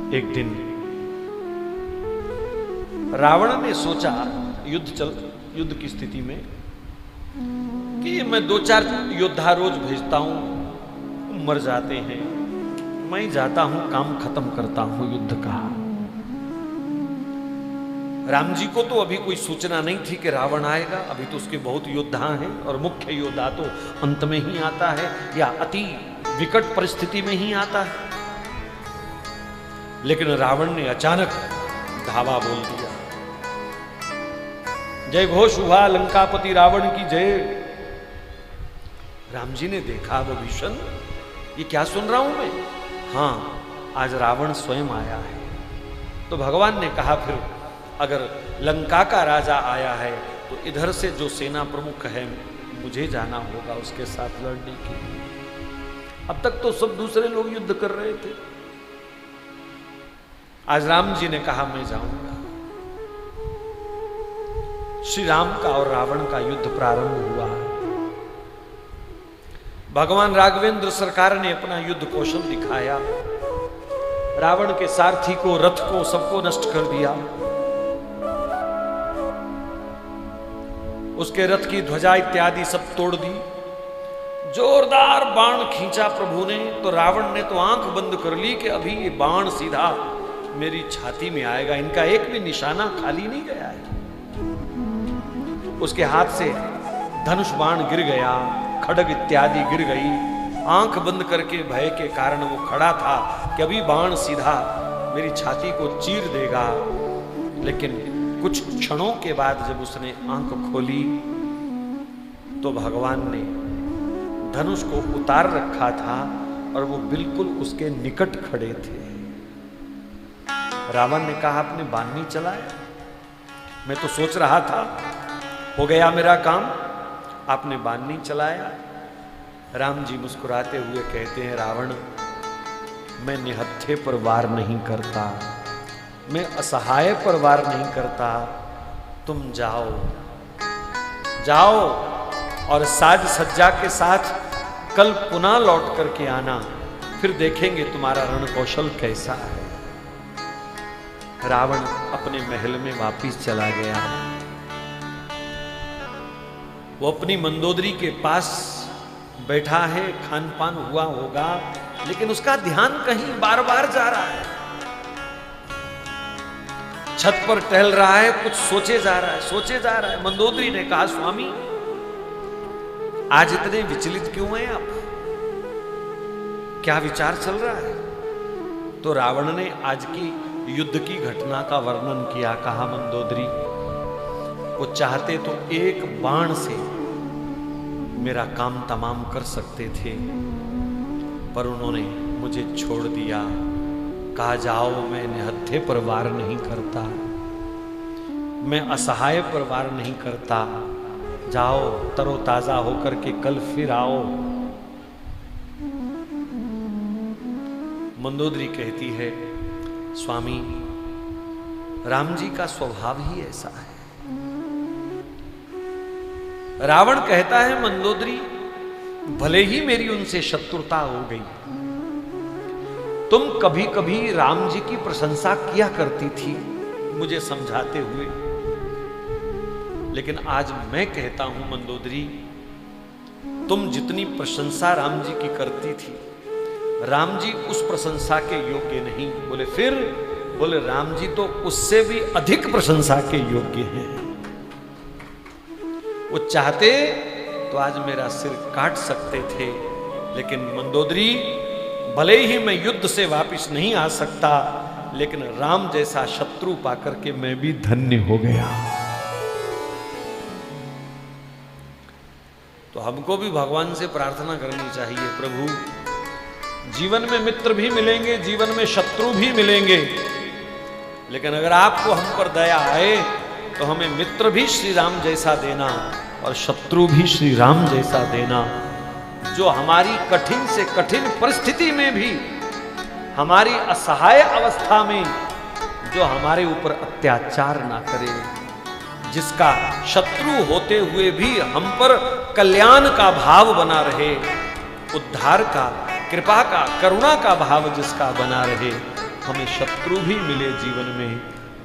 एक दिन रावण ने सोचा युद्ध की स्थिति में कि मैं 2-4 योद्धा रोज भेजता हूं, मर जाते हैं, मैं जाता हूं, काम खत्म करता हूं युद्ध का। राम जी को तो अभी कोई सूचना नहीं थी कि रावण आएगा, अभी तो उसके बहुत योद्धा हैं और मुख्य योद्धा तो अंत में ही आता है या अति विकट परिस्थिति में ही आता है। लेकिन रावण ने अचानक धावा बोल दिया, जय घोष हुआ लंकापति रावण की जय। राम जी ने देखा, वो भीषण, ये क्या सुन रहा हूं मैं? हाँ, आज रावण स्वयं आया है। तो भगवान ने कहा, फिर अगर लंका का राजा आया है तो इधर से जो सेना प्रमुख है मुझे जाना होगा उसके साथ लड़ने के लिए। अब तक तो सब दूसरे लोग युद्ध कर रहे थे, आज राम जी ने कहा मैं जाऊंगा। श्री राम का और रावण का युद्ध प्रारंभ हुआ। भगवान राघवेंद्र सरकार ने अपना युद्ध कौशल दिखाया, रावण के सारथी को, रथ को, सबको नष्ट कर दिया। उसके रथ की ध्वजा इत्यादि सब तोड़ दी। जोरदार बाण खींचा प्रभु ने, तो रावण ने तो आंख बंद कर ली कि अभी ये बाण सीधा मेरी छाती में आएगा, इनका एक भी निशाना खाली नहीं गया है। उसके हाथ से धनुष बाण गिर गया, खड्ग इत्यादि गिर गई। आंख बंद करके भय के कारण वो खड़ा था कि अभी बाण सीधा मेरी छाती को चीर देगा। लेकिन कुछ क्षणों के बाद जब उसने आंख खोली तो भगवान ने धनुष को उतार रखा था और वो बिल्कुल उसके निकट खड़े थे। रावण ने कहा, आपने बाण नहीं चलाया? मैं तो सोच रहा था हो गया मेरा काम, आपने बाण नहीं चलाया। राम जी मुस्कुराते हुए कहते हैं, रावण, मैं निहत्थे पर वार नहीं करता, मैं असहाय पर वार नहीं करता। तुम जाओ जाओ और साज सज्जा के साथ कल पुनः लौट करके आना, फिर देखेंगे तुम्हारा रण कौशल कैसा है। रावण अपने महल में वापिस चला गया। वो अपनी मंदोदरी के पास बैठा है, खान पान हुआ होगा, लेकिन उसका ध्यान कहीं बार बार जा रहा है। छत पर टहल रहा है, कुछ सोचे जा रहा है। मंदोदरी ने कहा, स्वामी आज इतने विचलित क्यों हैं आप? क्या विचार चल रहा है? तो रावण ने आज की युद्ध की घटना का वर्णन किया। कहा, मंदोदरी, वो चाहते तो एक बाण से मेरा काम तमाम कर सकते थे, पर उन्होंने मुझे छोड़ दिया। कहा, जाओ, मैं निहत्थे पर वार नहीं करता, मैं असहाय पर वार नहीं करता। जाओ, तरोताजा होकर के कल फिर आओ। मंदोदरी कहती है, स्वामी, राम जी का स्वभाव ही ऐसा है। रावण कहता है, मंदोदरी, भले ही मेरी उनसे शत्रुता हो गई, तुम कभी कभी राम जी की प्रशंसा किया करती थी मुझे समझाते हुए, लेकिन आज मैं कहता हूं मंदोदरी, तुम जितनी प्रशंसा राम जी की करती थी, राम जी उस प्रशंसा के योग्य नहीं। बोले फिर? बोले राम जी तो उससे भी अधिक प्रशंसा के योग्य हैं। वो चाहते तो आज मेरा सिर काट सकते थे, लेकिन मंदोदरी, भले ही मैं युद्ध से वापस नहीं आ सकता, लेकिन राम जैसा शत्रु पाकर के मैं भी धन्य हो गया। तो हमको भी भगवान से प्रार्थना करनी चाहिए, प्रभु, जीवन में मित्र भी मिलेंगे, जीवन में शत्रु भी मिलेंगे, लेकिन अगर आपको हम पर दया आए तो हमें मित्र भी श्री राम जैसा देना और शत्रु भी श्री राम जैसा देना, जो हमारी कठिन से कठिन परिस्थिति में भी, हमारी असहाय अवस्था में जो हमारे ऊपर अत्याचार ना करे, जिसका शत्रु होते हुए भी हम पर कल्याण का भाव बना रहे, उद्धार का, कृपा का, करुणा का भाव जिसका बना रहे, हमें शत्रु भी मिले जीवन में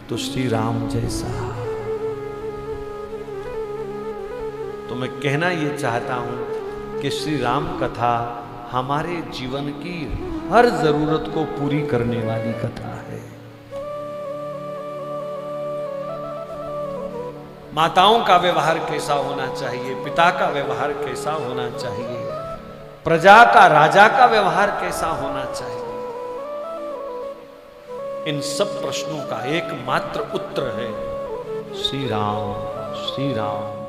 तो श्री राम जैसा। तो मैं कहना ये चाहता हूं कि श्री राम कथा हमारे जीवन की हर जरूरत को पूरी करने वाली कथा है। माताओं का व्यवहार कैसा होना चाहिए, पिता का व्यवहार कैसा होना चाहिए, प्रजा का राजा का व्यवहार कैसा होना चाहिए, इन सब प्रश्नों का एकमात्र उत्तर है श्री राम, श्री राम।